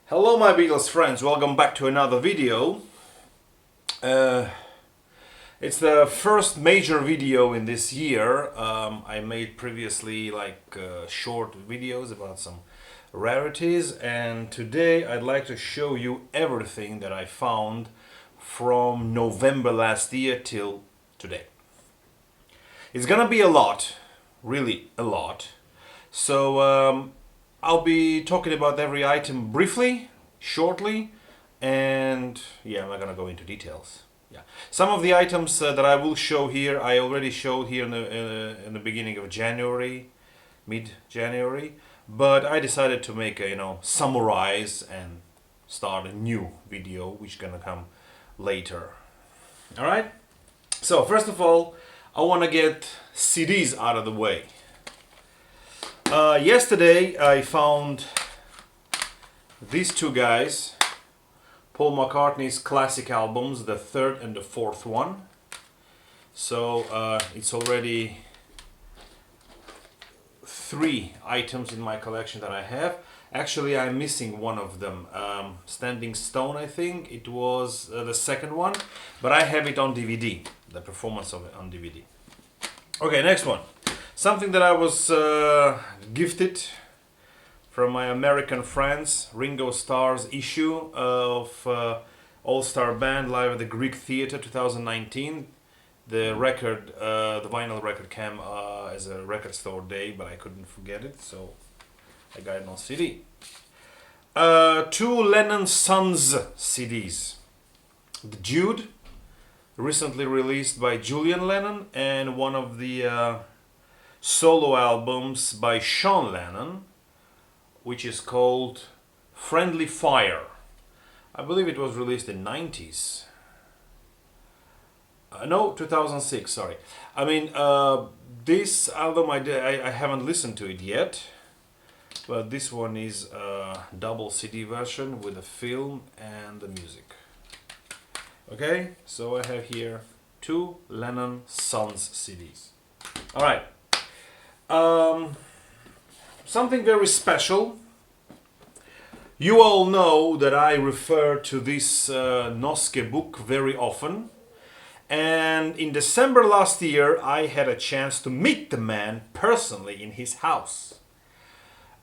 Hello my Beatles friends, welcome back to another video. It's the first major video in this year. I made previously short videos about some rarities, and today I'd like to show you everything that I found from November last year till today. It's gonna be a lot, really a lot. So I'll be talking about every item briefly, shortly, and yeah, I'm not gonna go into details. Yeah, some of the items that I will show here, I already showed here in the beginning of January, mid-January, but I decided to make a summarize and start a new video, which gonna come later. All right. So first of all, I want to get CDs out of the way. Yesterday I found these two guys, Paul McCartney's classic albums, the third and the fourth one. So it's already three items in my collection that I have. Actually, I'm missing one of them. Standing Stone, I think it was the second one, but I have it on DVD, the performance of it on DVD. Okay, next one. Something that I was gifted from my American friends, Ringo Starr's issue of All-Star Band Live at the Greek Theatre 2019. The record, the vinyl record came as a record store day, but I couldn't forget it, so I got it on CD. Two Lennon Sons CDs. The Jude, recently released by Julian Lennon, and one of the solo albums by Sean Lennon, which is called Friendly Fire. I believe it was released in 90s. No, 2006, sorry. I mean, this album I haven't listened to it yet, but this one is a double CD version with the film and the music. Okay, so I have here two Lennon Sons CDs. All right. Something very special. You all know that I refer to this Noske book very often. And in December last year, I had a chance to meet the man personally in his house.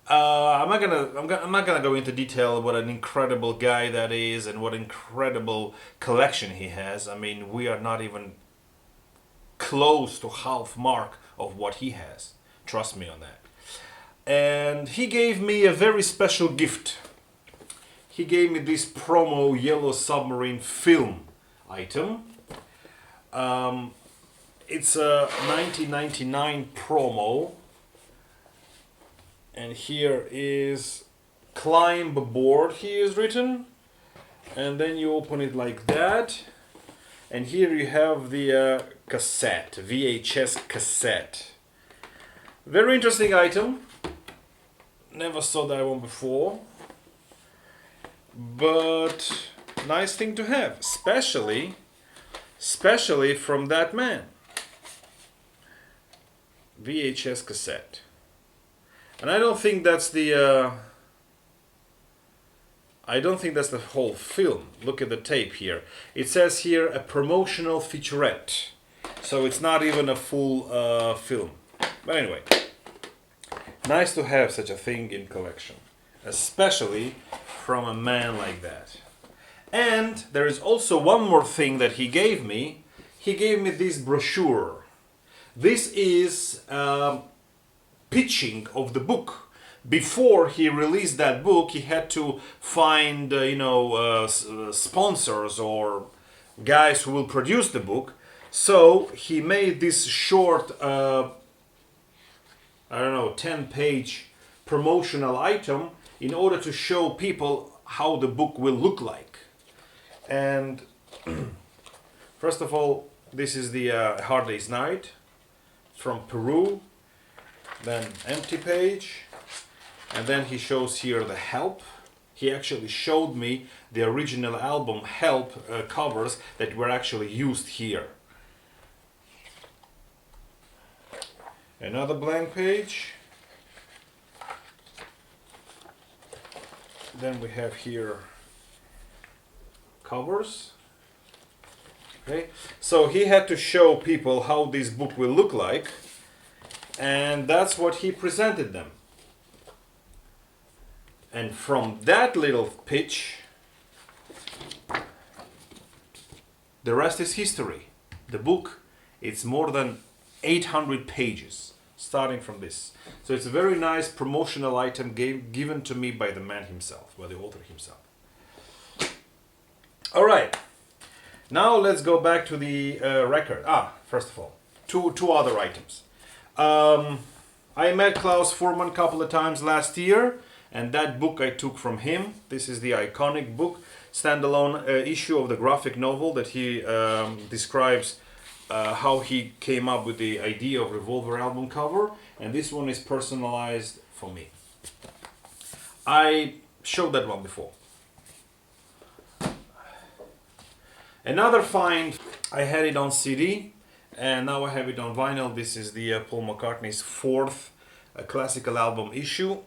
I'm not gonna go into detail what an incredible guy that is and what incredible collection he has. I mean, we are not even close to half mark of what he has. Trust me on that. And he gave me a very special gift. He gave me this promo Yellow Submarine film item. It's a 1999 promo, and here is Climb Aboard, he is written, and then you open it like that, and here you have the cassette, VHS cassette. Very interesting item. Never saw that one before, but nice thing to have, especially from that man. VHS cassette. And I don't think that's the whole film. Look at the tape here. It says here a promotional featurette. So it's not even a full film. But anyway, nice to have such a thing in collection, especially from a man like that. And there is also one more thing that he gave me. He gave me this brochure. This is pitching of the book. Before he released that book, he had to find sponsors or guys who will produce the book. So he made this short 10-page promotional item in order to show people how the book will look like. And first of all, this is the Hard Day's Night from Peru, then empty page, and then he shows here the Help. He actually showed me the original album Help covers that were actually used here. Another blank page. Then we have here covers. Okay, so he had to show people how this book will look like, and that's what he presented them. And from that little pitch, the rest is history. The book, it's more than 800 pages, starting from this. So it's a very nice promotional item given to me by the man himself, by the author himself. All right. Now let's go back to the record. First of all, two other items. I met Klaus Fuhrmann a couple of times last year, and that book I took from him. This is the iconic book, standalone issue of the graphic novel that he describes how he came up with the idea of Revolver album cover, and this one is personalized for me. I showed that one before. Another find, I had it on CD, and now I have it on vinyl. This is the Paul McCartney's fourth classical album issue,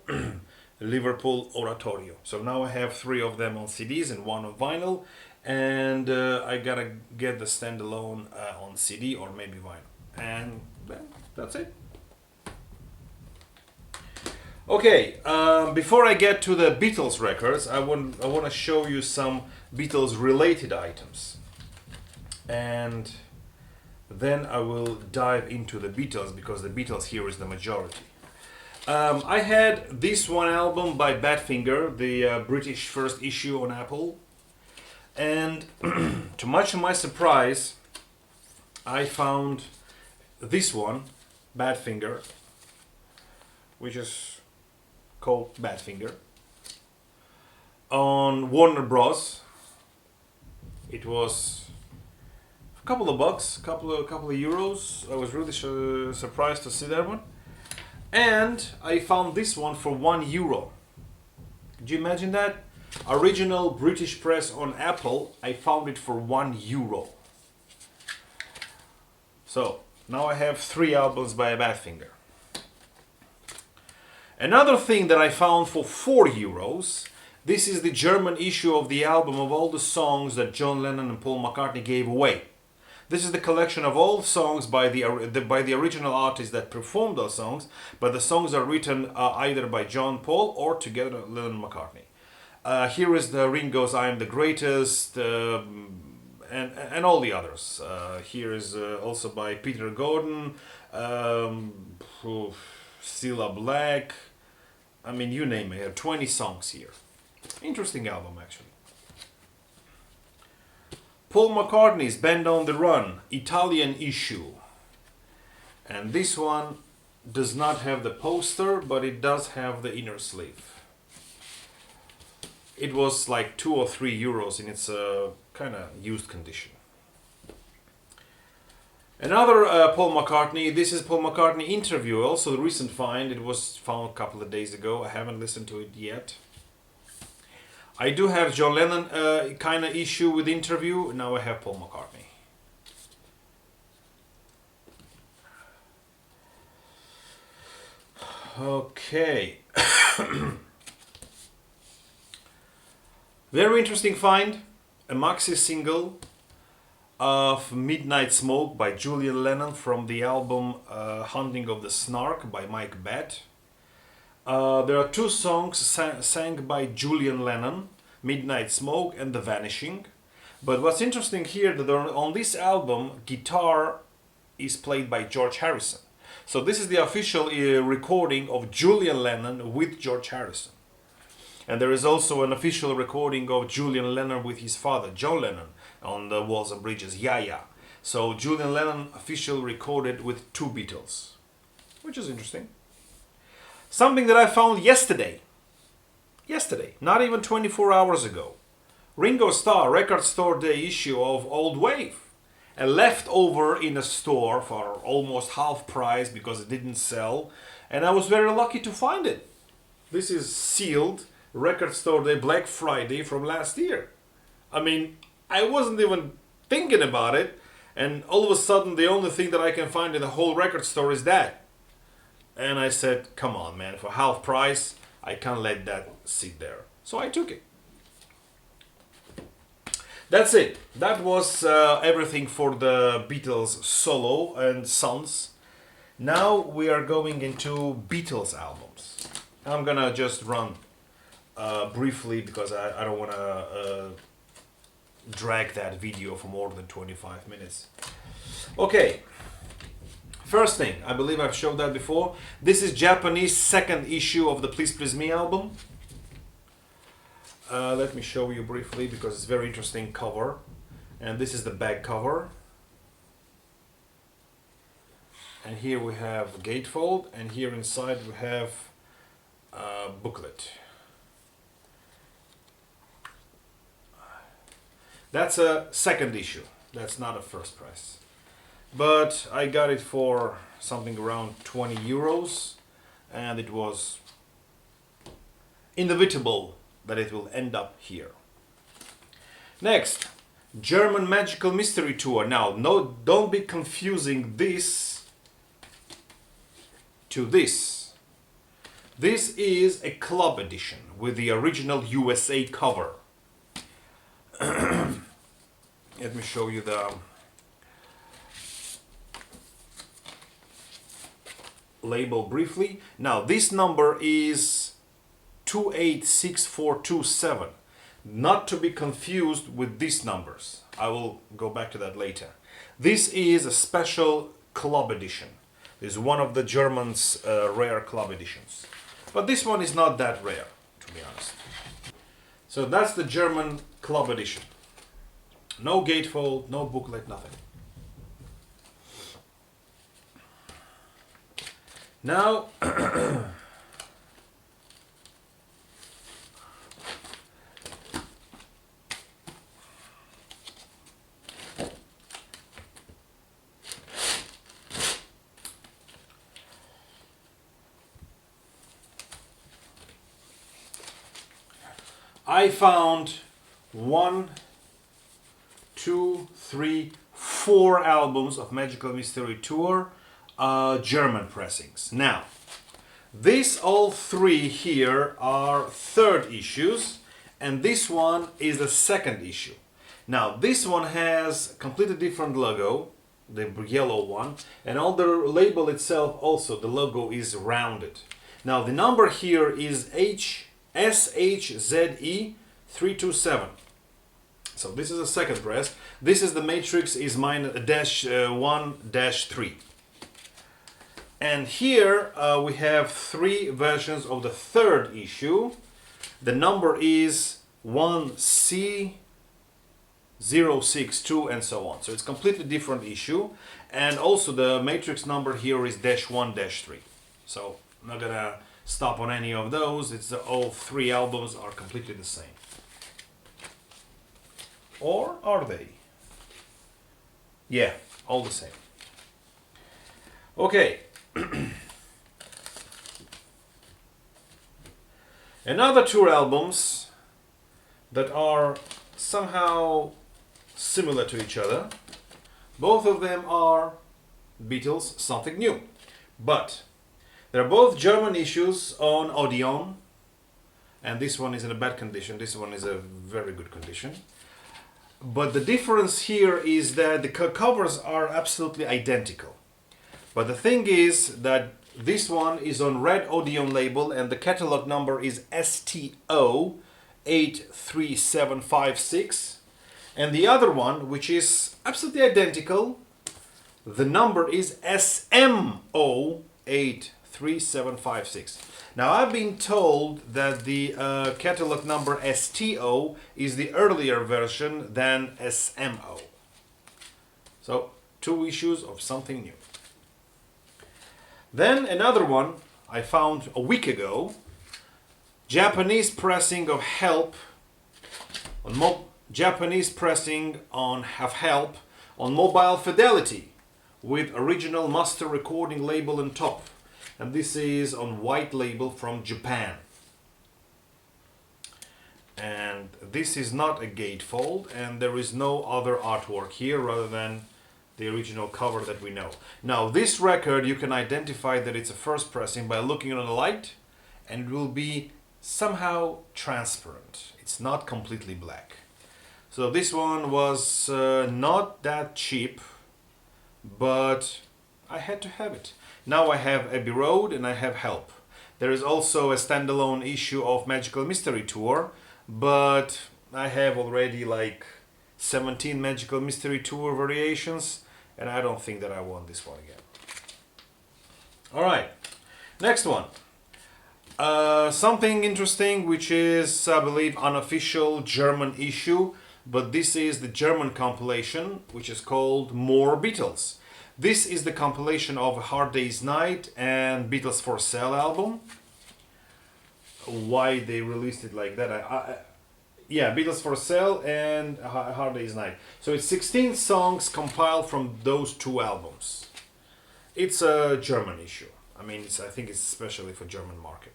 Liverpool Oratorio. So now I have 3 of them on CDs and 1 on vinyl, and I gotta get the standalone on CD or maybe vinyl. And that's it. Okay, before I get to the Beatles records, I want to show you some Beatles related items. And then I will dive into the Beatles, because the Beatles here is the majority. I had this one album by Badfinger, the British first issue on Apple. And to much of my surprise, I found this one, Badfinger, which is called Badfinger, on Warner Bros. It was a couple of bucks, couple of euros. I was really surprised to see that one. And I found this one for €1. Could you imagine that? Original British press on Apple. I found it for €1. So now I have 3 albums by Badfinger. Another thing that I found for €4. This is the German issue of the album of all the songs that John Lennon and Paul McCartney gave away. This is the collection of all songs by the original artists that performed those songs, but the songs are written either by John, Paul, or together Lennon and McCartney. Here is the Ringo's "I Am the Greatest," and all the others. Here is also by Peter Gordon, Cilla Black. I mean, you name it. I have 20 songs here. Interesting album, actually. Paul McCartney's Band on the Run, Italian issue. And this one does not have the poster, but it does have the inner sleeve. It was like €2 or €3 in its kind of used condition. Another Paul McCartney, this is Paul McCartney interview, also the recent find. It was found a couple of days ago. I haven't listened to it yet. I do have John Lennon kind of issue with interview. Now I have Paul McCartney. Okay. Very interesting find. A maxi single of Midnight Smoke by Julian Lennon from the album Hunting of the Snark by Mike Batt. There are 2 songs sang by Julian Lennon, Midnight Smoke and The Vanishing. But what's interesting here that on this album, guitar is played by George Harrison. So this is the official recording of Julian Lennon with George Harrison. And there is also an official recording of Julian Lennon with his father, John Lennon, on the Walls and Bridges, Yeah Yeah. So Julian Lennon official recorded with 2 Beatles, which is interesting. Something that I found yesterday, not even 24 hours ago. Ringo Starr Record Store Day issue of Old Wave. And left over in a store for almost half price because it didn't sell. And I was very lucky to find it. This is sealed Record Store Day Black Friday from last year. I mean, I wasn't even thinking about it. And all of a sudden the only thing that I can find in the whole record store is that. And I said, come on, man, for half price, I can't let that sit there. So I took it. That's it. That was everything for the Beatles solo and Sons. Now we are going into Beatles albums. I'm gonna just run briefly because I don't want to drag that video for more than 25 minutes. Okay, first thing, I believe I've showed that before. This is Japanese second issue of the Please Please Me album. Let me show you briefly because it's very interesting cover. And this is the back cover. And here we have gatefold, and here inside we have a booklet. That's a second issue. That's not a first press. But I got it for something around 20 euros, and it was inevitable that it will end up here. Next, German Magical Mystery Tour. Now, no, don't be confusing this to this. This is a club edition with the original USA cover. Let me show you the label briefly. Now, this number is 286427, not to be confused with these numbers. I will go back to that later. This is a special club edition. This is one of the Germans' rare club editions. But this one is not that rare, to be honest. So that's the German club edition. No gatefold, no booklet, nothing. Now, I found 1, 2, 3, 4 albums of Magical Mystery Tour, German pressings. Now, these all three here are third issues, and this one is the second issue. Now, this one has completely different logo, the yellow one, and on the label itself also the logo is rounded. Now, the number here is SHZE327. So this is a second press. This is the matrix is -1-3. And here we have 3 versions of the third issue. The number is 1C062 and so on. So it's completely different issue. And also the matrix number here is -1-3. So I'm not gonna stop on any of those. It's all 3 albums are completely the same. Or are they? Yeah, all the same. Okay. Another 2 albums that are somehow similar to each other. Both of them are Beatles, Something New. But they're both German issues on Odeon. And this one is in a bad condition. This one is a very good condition. But the difference here is that the covers are absolutely identical. But the thing is that this one is on red Odeon label and the catalog number is STO 83756. And the other one, which is absolutely identical, the number is SMO 83756. Now, I've been told that the catalog number STO is the earlier version than SMO. So, 2 issues of Something New. Then another one I found a week ago, Japanese pressing of Help on Japanese pressing of Help on Mobile Fidelity with original master recording label on top. And this is on white label from Japan. And this is not a gatefold, and there is no other artwork here rather than the original cover that we know. Now, this record, you can identify that it's a first pressing by looking on the light, and it will be somehow transparent. It's not completely black. So this one was not that cheap, but I had to have it. Now I have Abbey Road and I have Help. There is also a standalone issue of Magical Mystery Tour, but I have already like 17 Magical Mystery Tour variations, and I don't think that I want this one again. Alright, next one. Something interesting, which is, I believe, unofficial German issue, but this is the German compilation, which is called More Beatles. This is the compilation of A Hard Day's Night and Beatles for Sale album. Why they released it like that? Yeah, Beatles for Sale and A Hard Day's Night. So it's 16 songs compiled from those two albums. It's a German issue. I mean, I think it's especially for German market.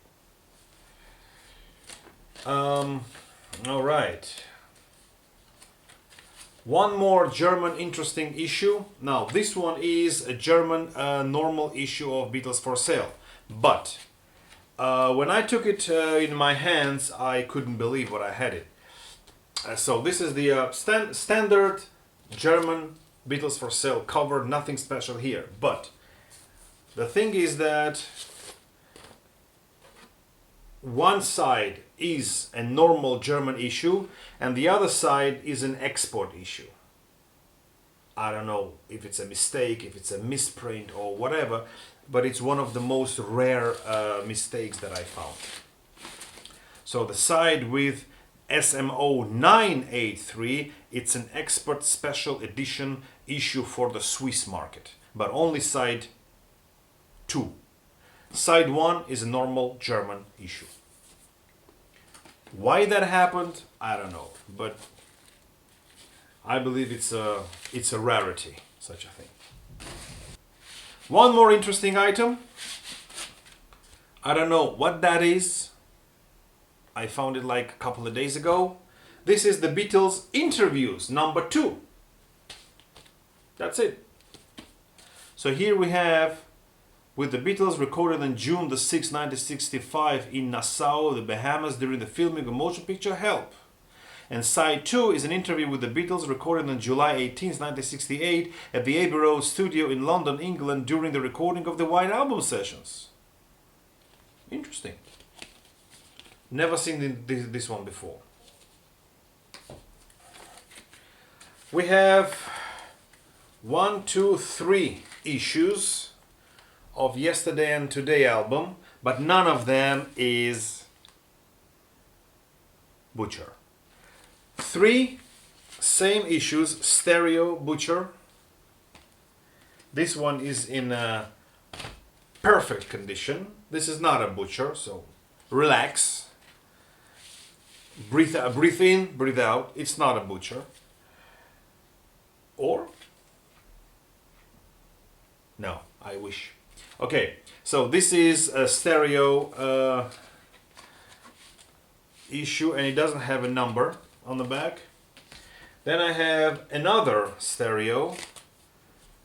All right. One more German interesting issue. Now, this one is a German normal issue of Beatles for Sale. But when I took it in my hands, I couldn't believe what I had it. So this is the standard German Beatles for Sale cover. Nothing special here. But the thing is that one side is a normal German issue and the other side is an export issue. I don't know if it's a mistake, if it's a misprint or whatever, but it's one of the most rare mistakes that I found. So the side with SMO 983, it's an export special edition issue for the Swiss market, but only side 2. Side 1 is a normal German issue. Why that happened, I don't know, but I believe it's a rarity, such a thing. One more interesting item. I don't know what that is. I found it like a couple of days ago. This is the Beatles interviews number 2. That's it. So here we have with the Beatles recorded on June the 6th, 1965 in Nassau, the Bahamas during the filming of motion picture Help. And side 2 is an interview with the Beatles recorded on July 18th, 1968 at the Abbey Road studio in London, England during the recording of the White Album sessions. Interesting. Never seen this one before. We have 1, 2, 3 issues of Yesterday and Today album, but none of them is Butcher. 3 same issues, stereo Butcher. This one is in perfect condition. This is not a Butcher, so relax. Breathe in, breathe out. It's not a Butcher. Or? No, I wish. Okay, so this is a stereo issue and it doesn't have a number on the back. Then I have another stereo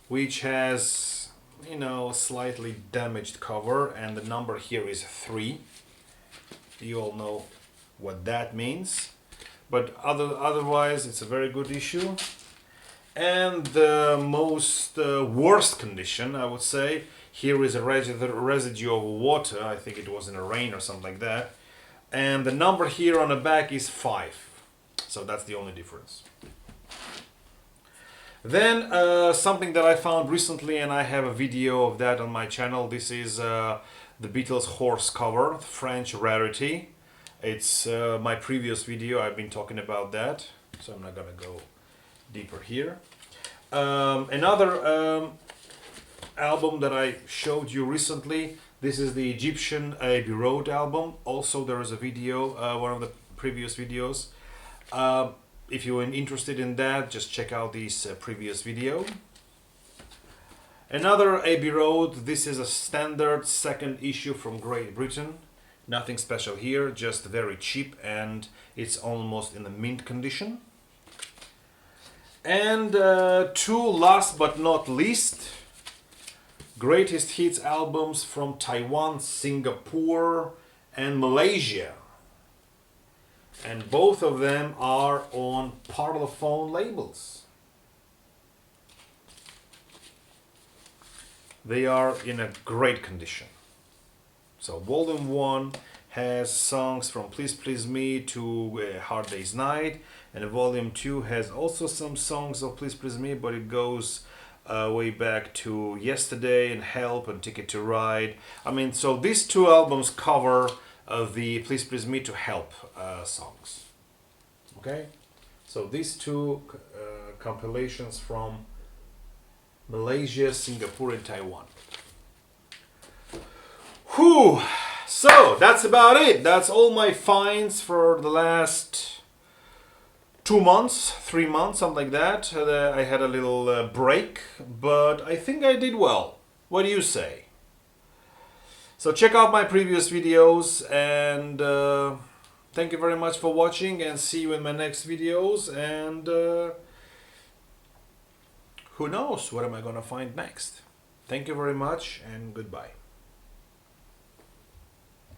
which has, you know, slightly damaged cover and the number here is 3. You all know what that means. But otherwise it's a very good issue. And the most worst condition, I would say, here is a residue of water. I think it was in a rain or something like that. And the number here on the back is 5. So that's the only difference. Then something that I found recently, and I have a video of that on my channel. This is the Beatles horse cover, French rarity. It's my previous video. I've been talking about that. So I'm not going to go deeper here. Another album that I showed you recently, this is the Egyptian Abbey Road album. Also there is a video, one of the previous videos. If you're interested in that, just check out this previous video. Another Abbey Road, this is a standard second issue from Great Britain. Nothing special here, just very cheap and it's almost in the mint condition. And 2 last but not least, greatest hits albums from Taiwan, Singapore and Malaysia. and both of them are on Parlophone labels. They are in a great condition. So volume 1 has songs from Please Please Me to Hard Day's Night, and volume 2 has also some songs of Please Please Me, but it goes way back to Yesterday and Help and Ticket to Ride. I mean, so these two albums cover the Please Please Me to Help songs. Okay, so these two compilations from Malaysia, Singapore, and Taiwan. Whew! So that's about it. That's all my finds for the last 2 months, 3 months, something like that. I had a little break, but I think I did well. What do you say? So check out my previous videos, and thank you very much for watching, and see you in my next videos. And who knows what am I gonna find next? Thank you very much, and goodbye.